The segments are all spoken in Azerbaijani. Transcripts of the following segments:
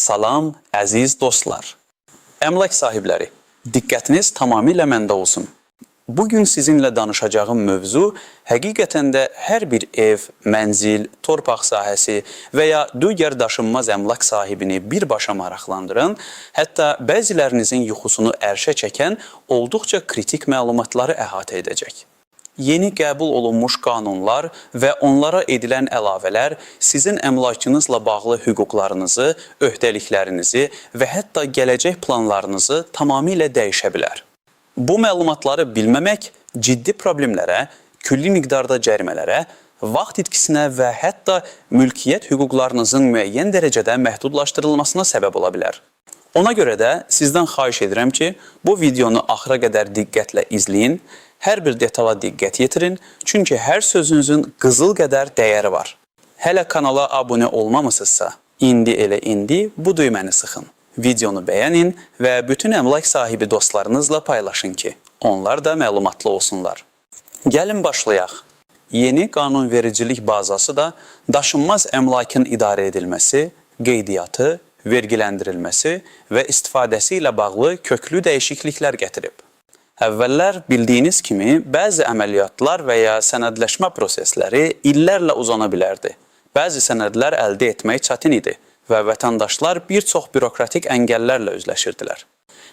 Salam, əziz dostlar. Əmlak sahibləri, diqqətiniz tamamilə məndə olsun. Bugün sizinlə danışacağım mövzu həqiqətən də hər bir ev, mənzil, torpaq sahəsi və ya digər daşınmaz əmlak sahibini birbaşa maraqlandıran, hətta bəzilərinizin yuxusunu ərşə çəkən olduqca kritik məlumatları əhatə edəcək. Yeni qəbul olunmuş qanunlar və onlara edilən əlavələr sizin əmlakınızla bağlı hüquqlarınızı, öhdəliklərinizi və hətta gələcək planlarınızı tamamilə dəyişə bilər. Bu məlumatları bilməmək ciddi problemlərə, külli miqdarda cərimələrə, vaxt itkisinə və hətta mülkiyyət hüquqlarınızın müəyyən dərəcədə məhdudlaşdırılmasına səbəb ola bilər. Ona görə də sizdən xahiş edirəm ki, bu videonu axıra qədər diqqətlə izləyin, hər bir detala diqqət yetirin, çünki hər sözünüzün qızıl qədər dəyəri var. Hələ kanala abunə olmamısınızsa, indi bu düyməni sıxın. Videonu bəyənin və bütün əmlak sahibi dostlarınızla paylaşın ki, onlar da məlumatlı olsunlar. Gəlin başlayaq. Yeni qanunvericilik bazası da daşınmaz əmlakın idarə edilməsi, qeydiyyatı, vergiləndirilməsi və istifadəsi ilə bağlı köklü dəyişikliklər gətirib. Əvvəllər bildiyiniz kimi bəzi əməliyyatlar və ya sənədləşmə prosesləri illərlə uzana bilərdi. Bəzi sənədlər əldə etmək çətin idi və vətəndaşlar bir çox bürokratik əngəllərlə üzləşirdilər.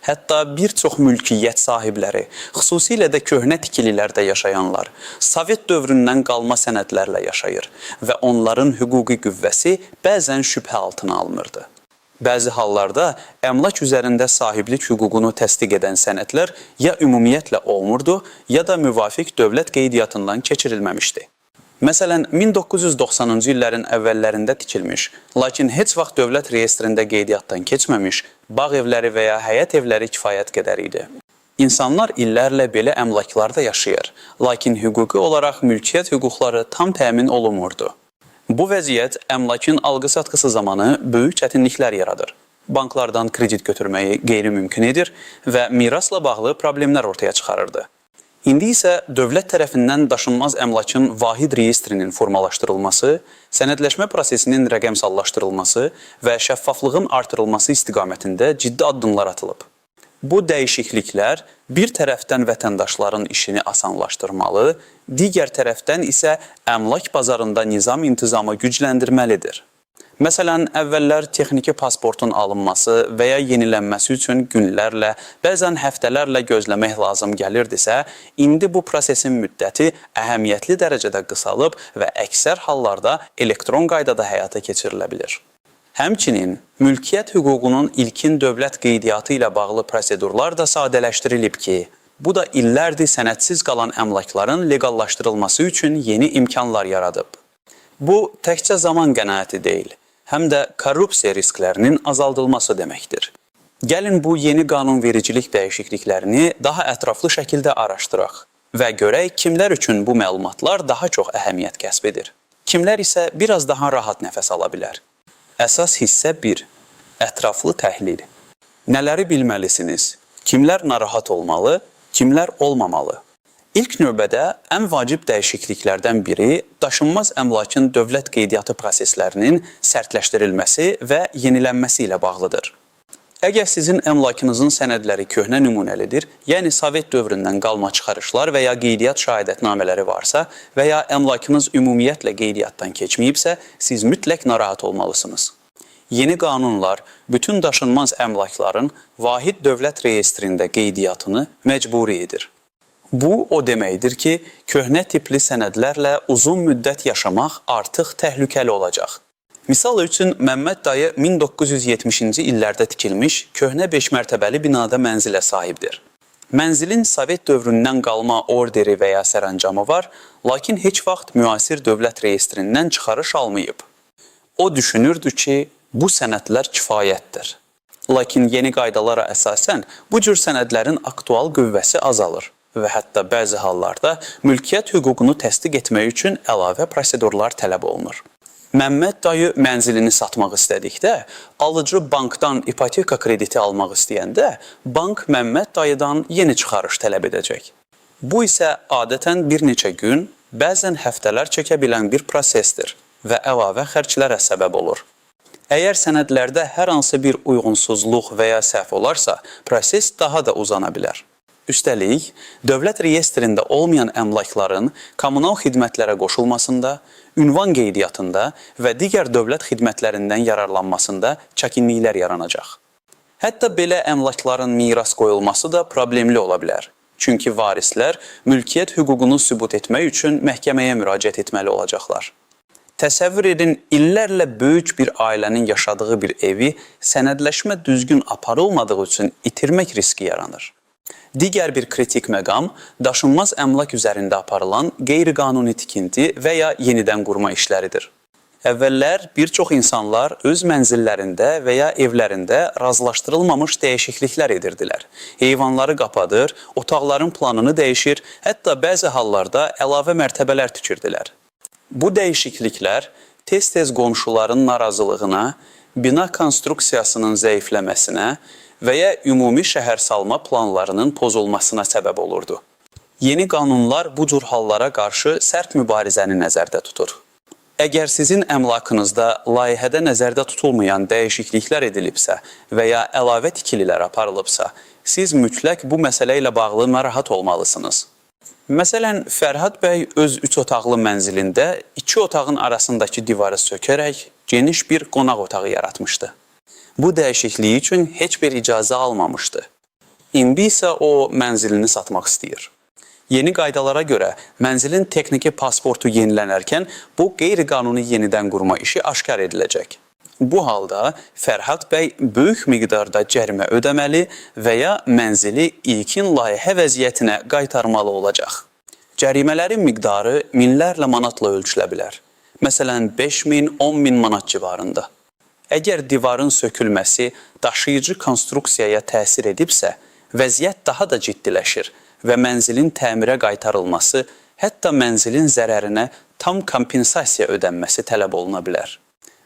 Hətta bir çox mülkiyyət sahibləri, xüsusilə də köhnə tikililərdə yaşayanlar, Sovet dövründən qalma sənədlərlə yaşayır və onların hüquqi qüvvəsi bəzən şübhə altına alınırdı. Bəzi hallarda əmlak üzərində sahiblik hüququnu təsdiq edən sənədlər ya ümumiyyətlə olmurdu, ya da müvafiq dövlət qeydiyyatından keçirilməmişdi. Məsələn, 1990-cı illərin əvvəllərində tikilmiş, lakin heç vaxt dövlət reyestrində qeydiyyatdan keçməmiş bağ evləri və ya həyət evləri kifayət qədər idi. İnsanlar illərlə belə əmlaklarda yaşayır, lakin hüquqi olaraq mülkiyyət hüquqları tam təmin olunmurdu. Bu vəziyyət əmlakın alqı-satqısı zamanı böyük çətinliklər yaradır. Banklardan kredit götürməyi qeyri-mümkün edir və mirasla bağlı problemlər ortaya çıxarırdı. İndi isə dövlət tərəfindən daşınmaz əmlakın vahid reyestrinin formalaşdırılması, sənədləşmə prosesinin rəqəmsallaşdırılması və şəffaflığın artırılması istiqamətində ciddi addımlar atılıb. Bu dəyişikliklər bir tərəfdən vətəndaşların işini asanlaşdırmalı, digər tərəfdən isə əmlak bazarında nizam-intizamı gücləndirməlidir. Məsələn, əvvəllər texniki pasportun alınması və ya yenilənməsi üçün günlərlə, bəzən həftələrlə gözləmək lazım gəlirdisə, indi bu prosesin müddəti əhəmiyyətli dərəcədə qısalıb və əksər hallarda elektron qaydada həyata keçirilə bilir. Həmçinin, mülkiyyət hüququnun ilkin dövlət qeydiyyatı ilə bağlı prosedurlar da sadələşdirilib ki, bu da illərdir sənədsiz qalan əmlakların legallaşdırılması üçün yeni imkanlar yaradıb. Bu, təkcə zaman qənaəti deyil, həm də korrupsiya risklərinin azaldılması deməkdir. Gəlin bu yeni qanunvericilik dəyişikliklərini daha ətraflı şəkildə araşdıraq və görək kimlər üçün bu məlumatlar daha çox əhəmiyyət kəsb edir. Kimlər isə biraz daha rahat nəfəs ala bilər. Əsas hissə 1. Ətraflı təhlil. Nələri bilməlisiniz? Kimlər narahat olmalı, kimlər olmamalı? İlk növbədə ən vacib dəyişikliklərdən biri daşınmaz əmlakın dövlət qeydiyyatı proseslərinin sərtləşdirilməsi və yenilənməsi ilə bağlıdır. Əgər sizin əmlakınızın sənədləri köhnə nümunəlidir, yəni Sovet dövründən qalma çıxarışlar və ya qeydiyyat şahidətnamələri varsa və ya əmlakınız ümumiyyətlə qeydiyyatdan keçməyibsə, siz mütləq narahat olmalısınız. Yeni qanunlar bütün daşınmaz əmlakların vahid dövlət reyestrində qeydiyyatını məcburi edir. Bu, o deməkdir ki, köhnə tipli sənədlərlə uzun müddət yaşamaq artıq təhlükəli olacaq. Misal üçün, Məmməd dayı 1970-ci illərdə tikilmiş köhnə 5 mərtəbəli binada mənzilə sahibdir. Mənzilin Sovet dövründən qalma orderi və ya sərəncamı var, lakin heç vaxt müasir dövlət reyestrindən çıxarış almayıb. O düşünürdü ki, bu sənədlər kifayətdir. Lakin yeni qaydalara əsasən bu cür sənədlərin aktual qüvvəsi azalır və hətta bəzi hallarda mülkiyyət hüququnu təsdiq etmək üçün əlavə prosedurlar tələb olunur. Məmməd dayı mənzilini satmaq istədikdə, alıcı bankdan ipoteka krediti almaq istəyəndə, bank Məmməd dayıdan yeni çıxarış tələb edəcək. Bu isə adətən bir neçə gün, bəzən həftələr çəkə bilən bir prosesdir və əlavə xərclərə səbəb olur. Əgər sənədlərdə hər hansı bir uyğunsuzluq və ya səhv olarsa, proses daha da uzana bilər. Üstəlik, dövlət reyestrində olmayan əmlakların kommunal xidmətlərə qoşulmasında, ünvan qeydiyyatında və digər dövlət xidmətlərindən yararlanmasında çətinliklər yaranacaq. Hətta belə əmlakların miras qoyulması da problemli ola bilər. Çünki varislər mülkiyyət hüququnu sübut etmək üçün məhkəməyə müraciət etməli olacaqlar. Təsəvvür edin, illərlə böyük bir ailənin yaşadığı bir evi sənədləşmə düzgün aparılmadığı üçün itirmək riski yaranır. Digər bir kritik məqam daşınmaz əmlak üzərində aparılan qeyri-qanuni tikinti və ya yenidən qurma işləridir. Əvvəllər bir çox insanlar öz mənzillərində və ya evlərində razılaşdırılmamış dəyişikliklər edirdilər. Eyvanları qapadır, otaqların planını dəyişir, hətta bəzi hallarda əlavə mərtəbələr tikirdilər. Bu dəyişikliklər tez-tez qonşuların narazılığına, bina konstruksiyasının zəifləməsinə və ya ümumi şəhərsalma planlarının pozulmasına səbəb olurdu. Yeni qanunlar bu cür hallara qarşı sərt mübarizəni nəzərdə tutur. Əgər sizin əmlakınızda layihədə nəzərdə tutulmayan dəyişikliklər edilibsə və ya əlavə tikililər aparılıbsa, siz mütləq bu məsələ ilə bağlı narahat olmalısınız. Məsələn, Fərhad bəy öz 3 otaqlı mənzilində 2 otağın arasındakı divarı sökərək geniş bir qonaq otağı yaratmışdı. Bu dəyişikliyi üçün heç bir icazə almamışdı. İndi isə o mənzilini satmaq istəyir. Yeni qaydalara görə mənzilin texniki pasportu yenilənərkən bu qeyri-qanuni yenidən qurma işi aşkar ediləcək. Bu halda Fərhad bəy böyük miqdarda cərimə ödəməli və ya mənzili ilkin layihə vəziyyətinə qaytarmalı olacaq. Cərimələrin miqdarı minlərlə manatla ölçülə bilər. Məsələn, 5.000-10.000 manat civarında. Əgər divarın sökülməsi daşıyıcı konstruksiyaya təsir edibsə, vəziyyət daha da ciddiləşir və mənzilin təmirə qaytarılması, hətta mənzilin zərərinə tam kompensasiya ödənməsi tələb oluna bilər.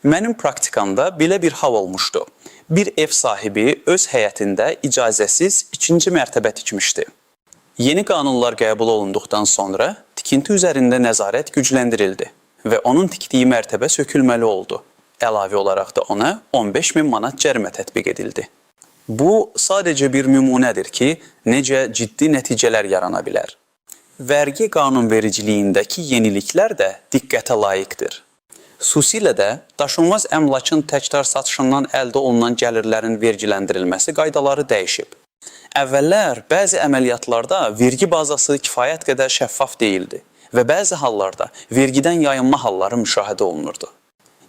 Mənim praktikamda belə bir hal olmuşdu. Bir ev sahibi öz həyətində icazəsiz 2-ci mərtəbə tikmişdi. Yeni qanunlar qəbul olunduqdan sonra tikinti üzərində nəzarət gücləndirildi və onun tikdiyi mərtəbə sökülməli oldu. Əlavə olaraq da ona 15.000 manat cərimə tətbiq edildi. Bu, sadəcə bir nümunədir ki, necə ciddi nəticələr yarana bilər. Vergi qanunvericiliyindəki yeniliklər də diqqətə layiqdir. Xüsusilə də daşınmaz əmlakın təkrar satışından əldə olunan gəlirlərin vergiləndirilməsi qaydaları dəyişib. Əvvəllər bəzi əməliyyatlarda vergi bazası kifayət qədər şəffaf deyildi və bəzi hallarda vergidən yayınma halları müşahidə olunurdu.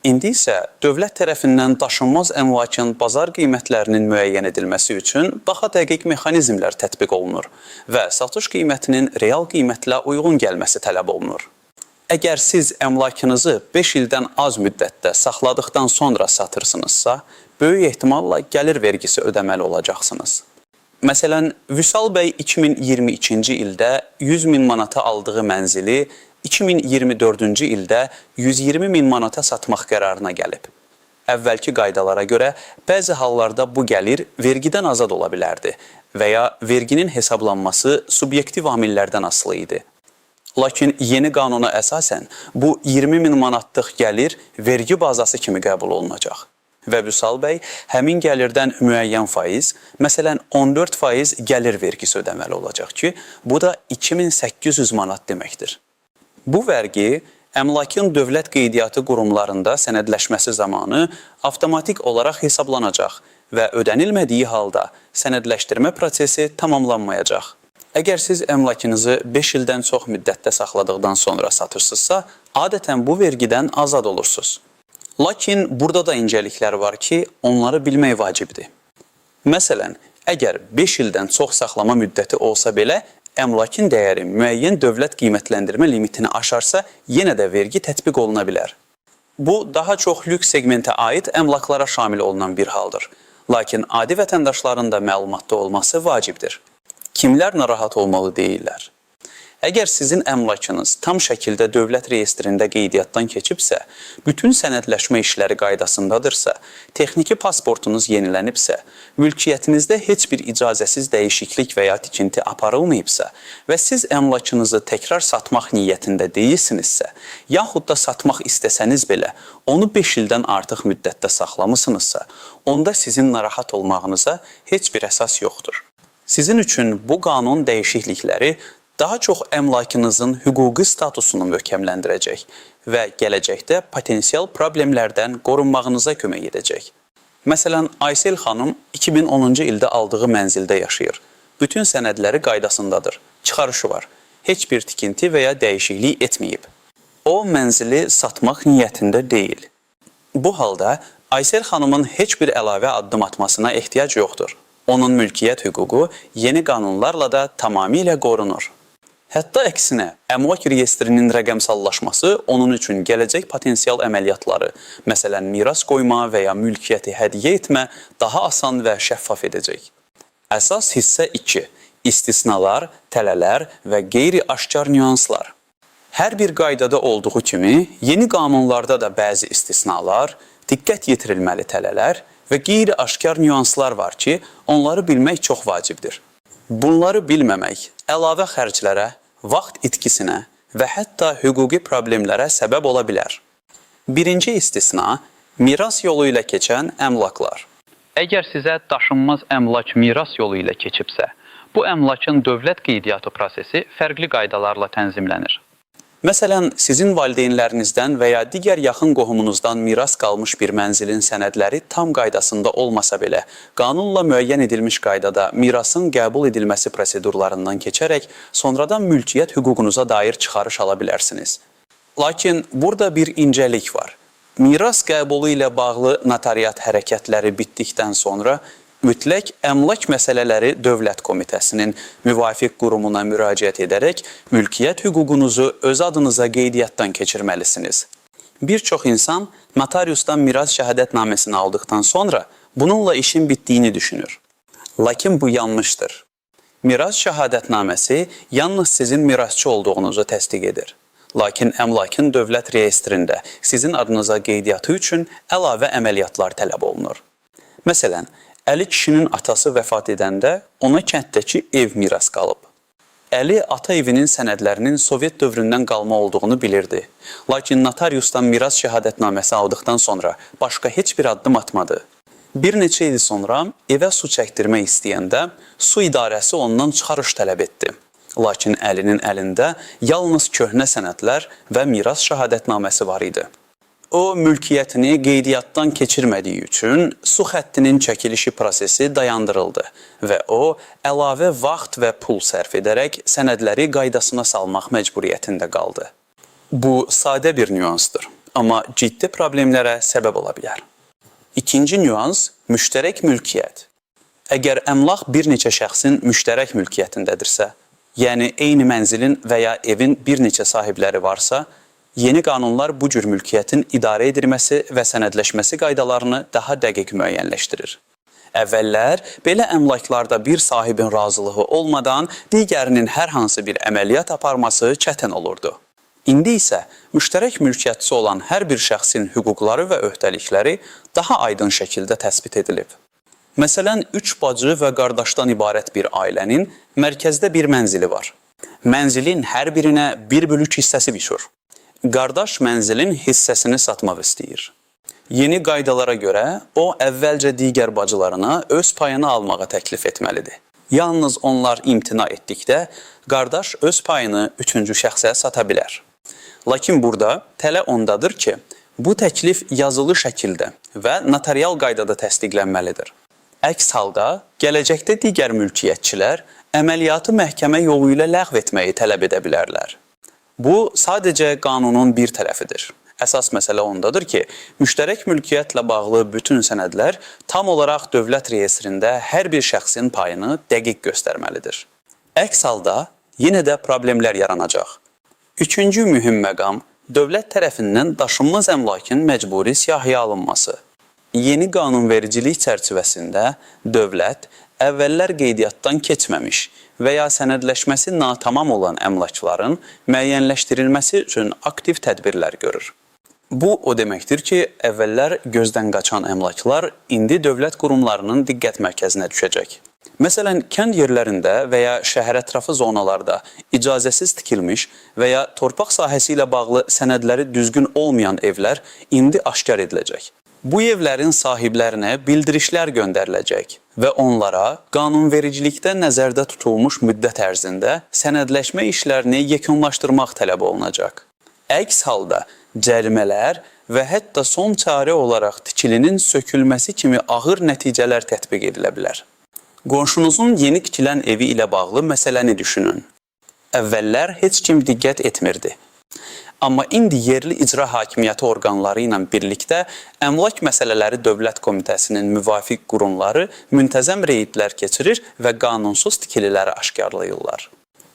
İndi isə dövlət tərəfindən daşınmaz əmlakın bazar qiymətlərinin müəyyən edilməsi üçün daha dəqiq mexanizmlər tətbiq olunur və satış qiymətinin real qiymətlə uyğun gəlməsi tələb olunur. Əgər siz əmlakınızı 5 ildən az müddətdə saxladıqdan sonra satırsınızsa, böyük ehtimalla gəlir vergisi ödəməli olacaqsınız. Məsələn, Vüsal bəy 2022-ci ildə 100.000 manata aldığı mənzili 2024-cü ildə 120.000 manata satmaq qərarına gəlib. Əvvəlki qaydalara görə bəzi hallarda bu gəlir vergidən azad ola bilərdi və ya verginin hesablanması subyektiv amillərdən asılı idi. Lakin yeni qanuna əsasən bu 20.000 manatlıq gəlir vergi bazası kimi qəbul olunacaq. Və Vüsal bəy həmin gəlirdən müəyyən faiz, məsələn 14% gəlir vergisi ödəməli olacaq ki, bu da 2800 manat deməkdir. Bu vergi əmlakın dövlət qeydiyyatı qurumlarında sənədləşməsi zamanı avtomatik olaraq hesablanacaq və ödənilmədiyi halda sənədləşdirmə prosesi tamamlanmayacaq. Əgər siz əmlakınızı 5 ildən çox müddətdə saxladıqdan sonra satırsınızsa, adətən bu vergidən azad olursunuz. Lakin burada da incəliklər var ki, onları bilmək vacibdir. Məsələn, əgər 5 ildən çox saxlama müddəti olsa belə, əmlakın dəyəri müəyyən dövlət qiymətləndirmə limitini aşarsa, yenə də vergi tətbiq oluna bilər. Bu, daha çox lüks segmentə aid əmlaklara şamil olunan bir haldır. Lakin adi vətəndaşların da məlumatda olması vacibdir. Kimlər narahat olmalı deyirlər? Əgər sizin əmlakınız tam şəkildə dövlət reyestrində qeydiyyatdan keçibsə, bütün sənədləşmə işləri qaydasındadırsa, texniki pasportunuz yenilənibsə, mülkiyyətinizdə heç bir icazəsiz dəyişiklik və ya tikinti aparılmayıbsa və siz əmlakınızı təkrar satmaq niyyətində deyilsinizsə, yaxud da satmaq istəsəniz belə, onu 5 ildən artıq müddətdə saxlamısınızsa, onda sizin narahat olmağınıza heç bir əsas yoxdur. Sizin üçün bu qanun dəyişiklikləri daha çox əmlakınızın hüquqi statusunu möhkəmləndirəcək və gələcəkdə potensial problemlərdən qorunmağınıza kömək edəcək. Məsələn, Aysel xanım 2010-cu ildə aldığı mənzildə yaşayır. Bütün sənədləri qaydasındadır, çıxarışı var, heç bir tikinti və ya dəyişiklik etməyib. O, mənzili satmaq niyyətində deyil. Bu halda Aysel xanımın heç bir əlavə addım atmasına ehtiyac yoxdur. Onun mülkiyyət hüququ yeni qanunlarla da tamamilə qorunur. Hətta əksinə, əmlak reyestrinin rəqəmsallaşması onun üçün gələcək potensial əməliyyatları, məsələn, miras qoyma və ya mülkiyyəti hədiyyə etmə daha asan və şəffaf edəcək. Əsas hissə 2. İstisnalar, tələlər və qeyri-aşkar nüanslar. Hər bir qaydada olduğu kimi, yeni qanunlarda da bəzi istisnalar, diqqət yetirilməli tələlər və qeyri-aşkar nüanslar var ki, onları bilmək çox vacibdir. Bunları bilməmək əlavə xərclərə, vaxt itkisinə və hətta hüquqi problemlərə səbəb ola bilər. Birinci istisna, miras yolu ilə keçən əmlaklar. Əgər sizə daşınmaz əmlak miras yolu ilə keçibsə, bu əmlakın dövlət qeydiyyatı prosesi fərqli qaydalarla tənzimlənir. Məsələn, sizin valideynlərinizdən və ya digər yaxın qohumunuzdan miras qalmış bir mənzilin sənədləri tam qaydasında olmasa belə, qanunla müəyyən edilmiş qaydada mirasın qəbul edilməsi prosedurlarından keçərək sonradan mülkiyyət hüququnuza dair çıxarış ala bilərsiniz. Lakin burada bir incəlik var. Miras qəbulu ilə bağlı notariat hərəkətləri bitdikdən sonra mütləq əmlak məsələləri Dövlət Komitəsinin müvafiq qurumuna müraciət edərək mülkiyyət hüququnuzu öz adınıza qeydiyyatdan keçirməlisiniz. Bir çox insan notariusdan miras şəhadətnaməsini aldıqdan sonra bununla işin bitdiyini düşünür. Lakin bu yanlışdır. Miras şəhadətnaməsi yalnız sizin mirasçı olduğunuzu təsdiq edir. Lakin əmlakın dövlət reyestrində sizin adınıza qeydiyyatı üçün əlavə əməliyyatlar tələb olunur. Məsələn, Əli kişinin atası vəfat edəndə ona kənddəki ev miras qalıb. Əli ata evinin sənədlərinin Sovet dövründən qalma olduğunu bilirdi. Lakin notariusdan miras şəhadətnaməsi aldıqdan sonra başqa heç bir addım atmadı. Bir neçə il sonra evə su çəkdirmək istəyəndə su idarəsi ondan çıxarış tələb etdi. Lakin Əlinin əlində yalnız köhnə sənədlər və miras şəhadətnaməsi var idi. O, mülkiyyətini qeydiyyatdan keçirmədiyi üçün su xəttinin çəkilişi prosesi dayandırıldı və o, əlavə vaxt və pul sərf edərək sənədləri qaydasına salmaq məcburiyyətində qaldı. Bu, sadə bir nüansdır, amma ciddi problemlərə səbəb ola bilər. İkinci nüans, müştərək mülkiyyət. Əgər əmlak bir neçə şəxsin müştərək mülkiyyətindədirsə, yəni eyni mənzilin və ya evin bir neçə sahibləri varsa, yeni qanunlar bu cür mülkiyyətin idarə edilməsi və sənədləşməsi qaydalarını daha dəqiq müəyyənləşdirir. Əvvəllər, belə əmlaklarda bir sahibin razılığı olmadan digərinin hər hansı bir əməliyyat aparması çətin olurdu. İndi isə müştərək mülkiyyətçisi olan hər bir şəxsin hüquqları və öhdəlikləri daha aydın şəkildə təsbit edilib. Məsələn, 3 bacı və qardaşdan ibarət bir ailənin mərkəzdə bir mənzili var. Mənzilin hər birinə 1/3 hissəsi biçur. Qardaş mənzilin hissəsini satmaq istəyir. Yeni qaydalara görə o, əvvəlcə digər bacılarına öz payını almağa təklif etməlidir. Yalnız onlar imtina etdikdə, qardaş öz payını 3-cü şəxsə sata bilər. Lakin burada tələ ondadır ki, bu təklif yazılı şəkildə və notarial qaydada təsdiqlənməlidir. Əks halda, gələcəkdə digər mülkiyyətçilər əməliyyatı məhkəmə yolu ilə ləğv etməyi tələb edə bilərlər. Bu, sadəcə qanunun bir tərəfidir. Əsas məsələ ondadır ki, müştərək mülkiyyətlə bağlı bütün sənədlər tam olaraq dövlət reyestrində hər bir şəxsin payını dəqiq göstərməlidir. Əks halda, yenə də problemlər yaranacaq. Üçüncü mühüm məqam, dövlət tərəfindən daşınmaz əmlakın məcburi siyahıya alınması. yeni qanunvericilik çərçivəsində dövlət əvvəllər qeydiyyatdan keçməmiş və ya sənədləşməsi natamam olan əmlakların müəyyənləşdirilməsi üçün aktiv tədbirlər görür. Bu o deməkdir ki, əvvəllər gözdən qaçan əmlaklar indi dövlət qurumlarının diqqət mərkəzinə düşəcək. Məsələn, kənd yerlərində və ya şəhər ətrafı zonalarda icazəsiz tikilmiş və ya torpaq sahəsi ilə bağlı sənədləri düzgün olmayan evlər indi aşkar ediləcək. Bu evlərin sahiblərinə bildirişlər göndəriləcək və onlara qanunvericilikdə nəzərdə tutulmuş müddət ərzində sənədləşmə işlərini yekunlaşdırmaq tələb olunacaq. Əks halda cərimələr və hətta son çarə olaraq tikilinin sökülməsi kimi ağır nəticələr tətbiq edilə bilər. Qonşunuzun yeni tikilən evi ilə bağlı məsələni düşünün. Əvvəllər heç kim diqqət etmirdi. Amma indi yerli icra hakimiyyəti orqanları ilə birlikdə Əmlak Məsələləri Dövlət Komitəsinin müvafiq qurumları müntəzəm reydlər keçirir və qanunsuz tikililəri aşkarlayırlar.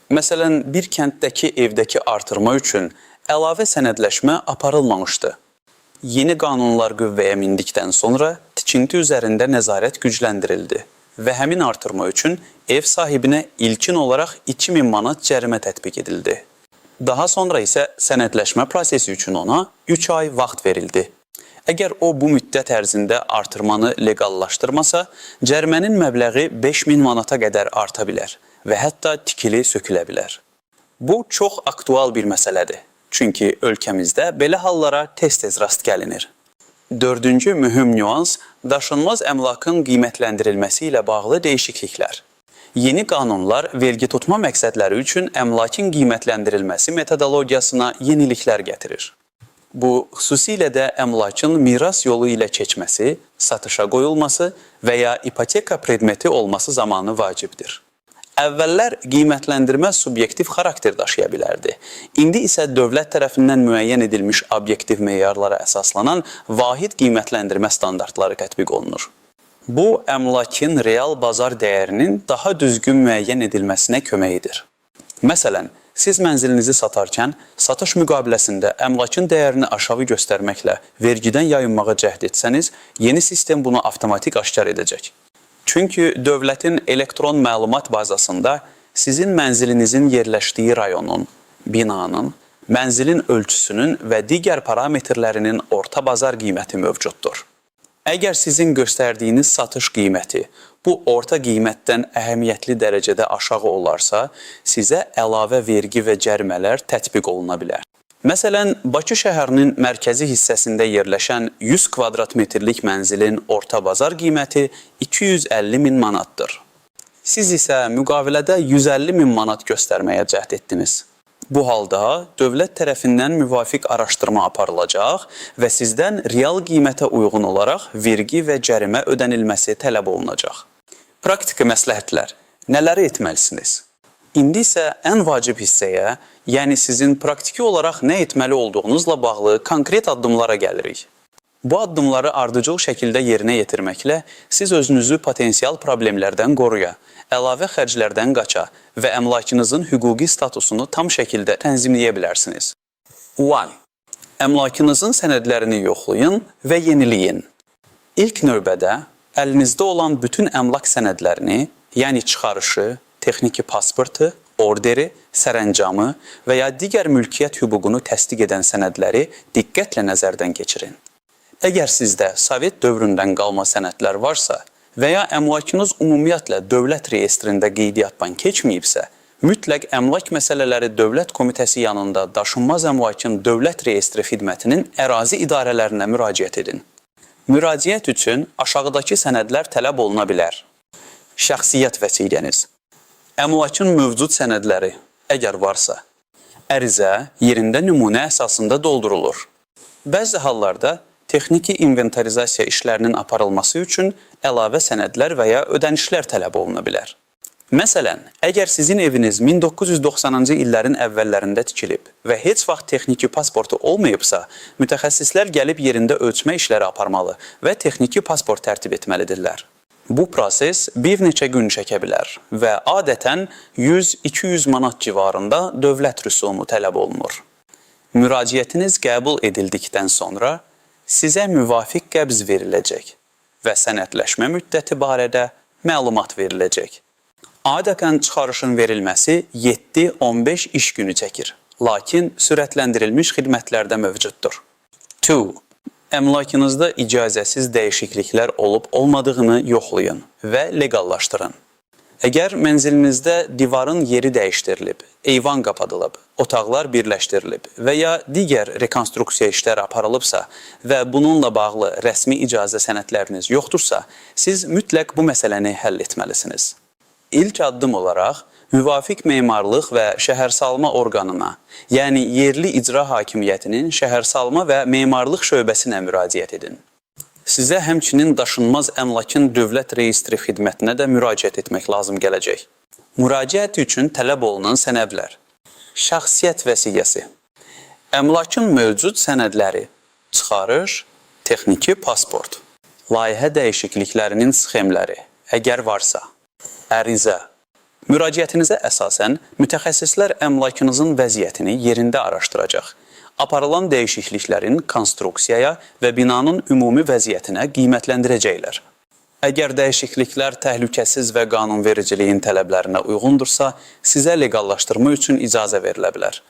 Məsələn, bir kənddəki evdəki artırma üçün əlavə sənədləşmə aparılmamışdı. Yeni qanunlar qüvvəyə mindikdən sonra tikinti üzərində nəzarət gücləndirildi və həmin artırma üçün ev sahibinə ilkin olaraq 2000 manat cərimə tətbiq edildi. Daha sonra isə sənədləşmə prosesi üçün ona 3 ay vaxt verildi. Əgər o bu müddət ərzində artırmanı legallaşdırmasa, cərimənin məbləği 5000 manata qədər arta bilər və hətta tikili sökülə bilər. Bu çox aktual bir məsələdir. Çünki ölkəmizdə belə hallara tez-tez rast gəlinir. Dördüncü mühüm nüans daşınmaz əmlakın qiymətləndirilməsi ilə bağlı dəyişikliklər. Yeni qanunlar vergi tutma məqsədləri üçün əmlakın qiymətləndirilməsi metodologiyasına yeniliklər gətirir. Bu, xüsusilə də əmlakın miras yolu ilə keçməsi, satışa qoyulması və ya ipoteka predmeti olması zamanı vacibdir. Əvvəllər qiymətləndirmə subyektiv xarakter daşıya bilərdi. İndi isə dövlət tərəfindən müəyyən edilmiş obyektiv meyarlara əsaslanan vahid qiymətləndirmə standartları tətbiq olunur. Bu, əmlakın real bazar dəyərinin daha düzgün müəyyən edilməsinə kömək edir. Məsələn, siz mənzilinizi satarkən satış müqabiləsində əmlakın dəyərini aşağı göstərməklə vergidən yayınmağa cəhd etsəniz, yeni sistem bunu avtomatik aşkar edəcək. Çünki dövlətin elektron məlumat bazasında sizin mənzilinizin yerləşdiyi rayonun, binanın, mənzilin ölçüsünün və digər parametrlərinin orta bazar qiyməti mövcuddur. Əgər sizin göstərdiyiniz satış qiyməti bu orta qiymətdən əhəmiyyətli dərəcədə aşağı olarsa, sizə əlavə vergi və cərimələr tətbiq oluna bilər. Məsələn, Bakı şəhərinin mərkəzi hissəsində yerləşən 100 kvadrat metrlik mənzilin orta bazar qiyməti 250 min manatdır. Siz isə müqavilədə 150 min manat göstərməyə cəhd etdiniz. Bu halda dövlət tərəfindən müvafiq araşdırma aparılacaq və sizdən real qiymətə uyğun olaraq vergi və cərimə ödənilməsi tələb olunacaq. Praktiki məsləhətlər. Nələri etməlisiniz? İndi isə ən vacib hissəyə, yəni sizin praktiki olaraq nə etməli olduğunuzla bağlı konkret addımlara gəlirik. Bu addımları ardıcıl şəkildə yerinə yetirməklə siz özünüzü potensial problemlərdən qoruya, əlavə xərclərdən qaça və əmlakınızın hüquqi statusunu tam şəkildə tənzimləyə bilərsiniz. 1. Əmlakınızın sənədlərini yoxlayın və yeniləyin. İlk növbədə əlinizdə olan bütün əmlak sənədlərini, yəni çıxarışı, texniki pasportu, orderi, sərəncamı və ya digər mülkiyyət hüququnu təsdiq edən sənədləri diqqətlə nəzərdən keçirin. Əgər sizdə Sovet dövründən qalma sənədlər varsa və ya əmlakınız ümumiyyətlə dövlət reyestrində qeydiyyatdan keçməyibsə, mütləq Əmlak Məsələləri Dövlət Komitəsi yanında Daşınmaz Əmlakın Dövlət Reyestri Xidmətinin ərazi idarələrinə müraciət edin. Müraciət üçün aşağıdakı sənədlər tələb oluna bilər. Şəxsiyyət vəsiqəniz. Əmlakın mövcud sənədləri, əgər varsa, ərizə yerində nümunə əsasında doldurulur. Bəzi hallarda texniki inventarizasiya işlərinin aparılması üçün əlavə sənədlər və ya ödənişlər tələb oluna bilər. Məsələn, əgər sizin eviniz 1990-cı illərin əvvəllərində tikilib və heç vaxt texniki pasportu olmayıbsa, mütəxəssislər gəlib yerində ölçmə işləri aparmalı və texniki pasport tərtib etməlidirlər. Bu proses bir neçə gün çəkə bilər və adətən 100-200 manat civarında dövlət rüsumu tələb olunur. Müraciətiniz qəbul edildikdən sonra sizə müvafiq qəbz veriləcək və sənədləşmə müddəti barədə məlumat veriləcək. Adətən çıxarışın verilməsi 7-15 iş günü çəkir, lakin sürətləndirilmiş xidmətlərdə mövcuddur. 2. Əmlakınızda icazəsiz dəyişikliklər olub-olmadığını yoxlayın və legallaşdırın. Əgər mənzilinizdə divarın yeri dəyişdirilib, eyvan qapadılıb, otaqlar birləşdirilib və ya digər rekonstruksiya işləri aparılıbsa və bununla bağlı rəsmi icazə sənədləriniz yoxdursa, siz mütləq bu məsələni həll etməlisiniz. İlk addım olaraq, müvafiq memarlıq və şəhərsalma orqanına, yəni yerli icra hakimiyyətinin şəhərsalma və memarlıq şöbəsinə müraciət edin. Sizə həmçinin daşınmaz əmlakın dövlət reyestri xidmətinə də müraciət etmək lazım gələcək. Müraciət üçün tələb olunan sənədlər: şəxsiyyət vəsiqəsi, əmlakın mövcud sənədləri, çıxarış, texniki pasport, layihə dəyişikliklərinin sxemləri, əgər varsa, ərizə. Müraciətinizə əsasən, mütəxəssislər əmlakınızın vəziyyətini yerində araşdıracaq. Aparılan dəyişikliklərin konstruksiyaya və binanın ümumi vəziyyətinə qiymətləndirəcəklər. Əgər dəyişikliklər təhlükəsiz və qanunvericiliyin tələblərinə uyğundursa, sizə legallaşdırma üçün icazə verilə bilər.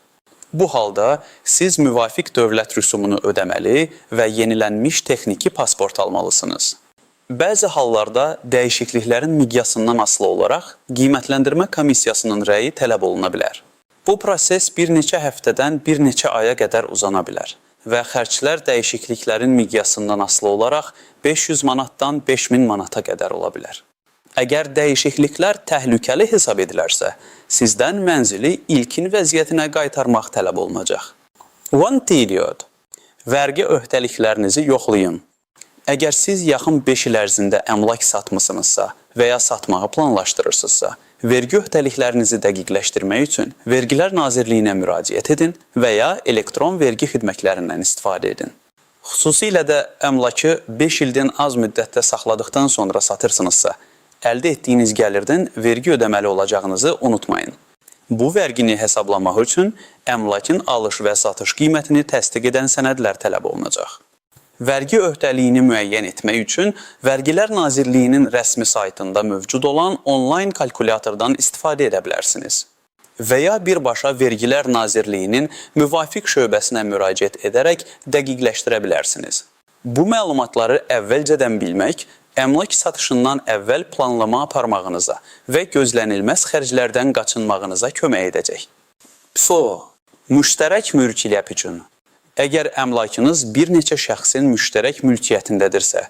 Bu halda siz müvafiq dövlət rüsumunu ödəməli və yenilənmiş texniki pasport almalısınız. Bəzi hallarda dəyişikliklərin miqyasından asılı olaraq qiymətləndirmə komissiyasının rəyi tələb oluna bilər. Bu proses bir neçə həftədən bir neçə aya qədər uzana bilər və xərclər dəyişikliklərin miqyasından asılı olaraq 500 manatdan 5000 manata qədər ola bilər. Əgər dəyişikliklər təhlükəli hesab edilərsə, sizdən mənzili ilkin vəziyyətinə qaytarmaq tələb olunacaq. 1 period. Vergi öhdəliklərinizi yoxlayın. Əgər siz yaxın 5 il ərzində əmlak satmısınızsa və ya satmağı planlaşdırırsınızsa, vergi öhdəliklərinizi dəqiqləşdirmək üçün Vergilər Nazirliyinə müraciət edin və ya elektron vergi xidmətlərindən istifadə edin. Xüsusilə də əmlakı 5 ildən az müddətdə saxladıqdan sonra satırsınızsa, əldə etdiyiniz gəlirdən vergi ödəməli olacağınızı unutmayın. Bu vergini hesablamaq üçün əmlakın alış və satış qiymətini təsdiq edən sənədlər tələb olunacaq. Vergi öhdəliyini müəyyən etmək üçün Vergilər Nazirliyinin rəsmi saytında mövcud olan onlayn kalkulyatordan istifadə edə bilərsiniz. Və ya birbaşa Vergilər Nazirliyinin müvafiq şöbəsinə müraciət edərək dəqiqləşdirə bilərsiniz. Bu məlumatları əvvəlcədən bilmək, əmlak satışından əvvəl planlama aparmağınıza və gözlənilməz xərclərdən qaçınmağınıza kömək edəcək. Müştərək mülkiyyət üçün. Əgər əmlakınız bir neçə şəxsin müştərək mülkiyyətindədirsə,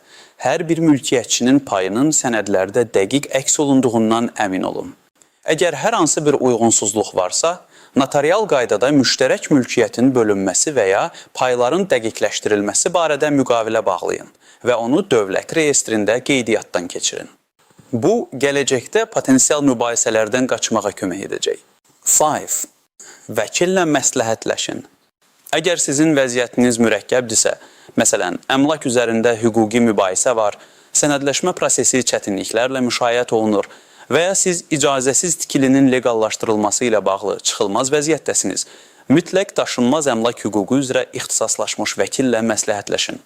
hər bir mülkiyyətçinin payının sənədlərdə dəqiq əks olunduğundan əmin olun. Əgər hər hansı bir uyğunsuzluq varsa, notarial qaydada müştərək mülkiyyətin bölünməsi və ya payların dəqiqləşdirilməsi barədə müqavilə bağlayın və onu dövlət reyestrində qeydiyyatdan keçirin. Bu, gələcəkdə potensial mübahisələrdən qaçmağa kömək edəcək. 5. Vəkillə məsləhətləşin. Əgər sizin vəziyyətiniz mürəkkəbdirsə, məsələn, əmlak üzərində hüquqi mübahisə var, sənədləşmə prosesi çətinliklərlə müşayiət olunur və ya siz icazəsiz tikilinin legallaşdırılması ilə bağlı çıxılmaz vəziyyətdəsiniz, mütləq daşınmaz əmlak hüququ üzrə ixtisaslaşmış vəkillə məsləhətləşin.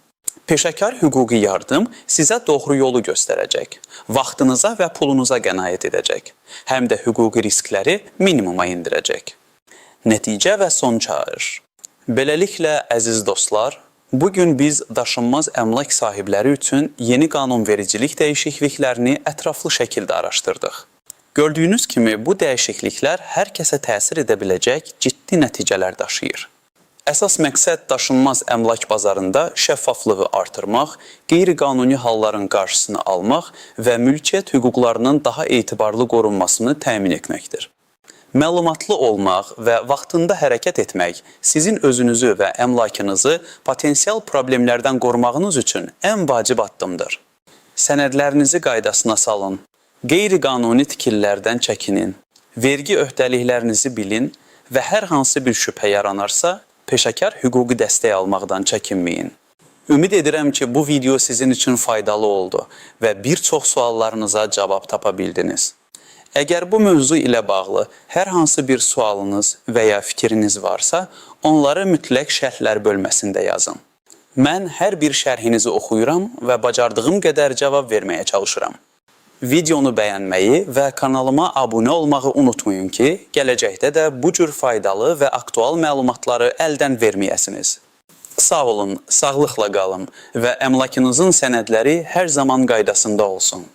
Peşəkar hüquqi yardım sizə doğru yolu göstərəcək, vaxtınıza və pulunuza qənaət edəcək, həm də hüquqi riskləri minimuma indirəcək. Nəticə və son çağırış. Beləliklə, əziz dostlar, bugün biz daşınmaz əmlak sahibləri üçün yeni qanunvericilik dəyişikliklərini ətraflı şəkildə araşdırdıq. Gördüyünüz kimi, bu dəyişikliklər hər kəsə təsir edə biləcək ciddi nəticələr daşıyır. Əsas məqsəd daşınmaz əmlak bazarında şəffaflığı artırmaq, qeyri-qanuni halların qarşısını almaq və mülkiyyət hüquqlarının daha etibarlı qorunmasını təmin etməkdir. Məlumatlı olmaq və vaxtında hərəkət etmək sizin özünüzü və əmlakınızı potensial problemlərdən qorumağınız üçün ən vacib addımdır. Sənədlərinizi qaydasına salın, qeyri-qanuni tikililərdən çəkinin, vergi öhdəliklərinizi bilin və hər hansı bir şübhə yaranarsa, peşəkar hüquqi dəstək almaqdan çəkinməyin. Ümid edirəm ki, bu video sizin üçün faydalı oldu və bir çox suallarınıza cavab tapa bildiniz. Əgər bu mövzu ilə bağlı hər hansı bir sualınız və ya fikriniz varsa, onları mütləq şərhlər bölməsində yazın. Mən hər bir şərhinizi oxuyuram və bacardığım qədər cavab verməyə çalışıram. Videonu bəyənməyi və kanalıma abunə olmağı unutmayın ki, gələcəkdə də bu cür faydalı və aktual məlumatları əldən verməyəsiniz. Sağ olun, sağlıqla qalın və əmlakınızın sənədləri hər zaman qaydasında olsun.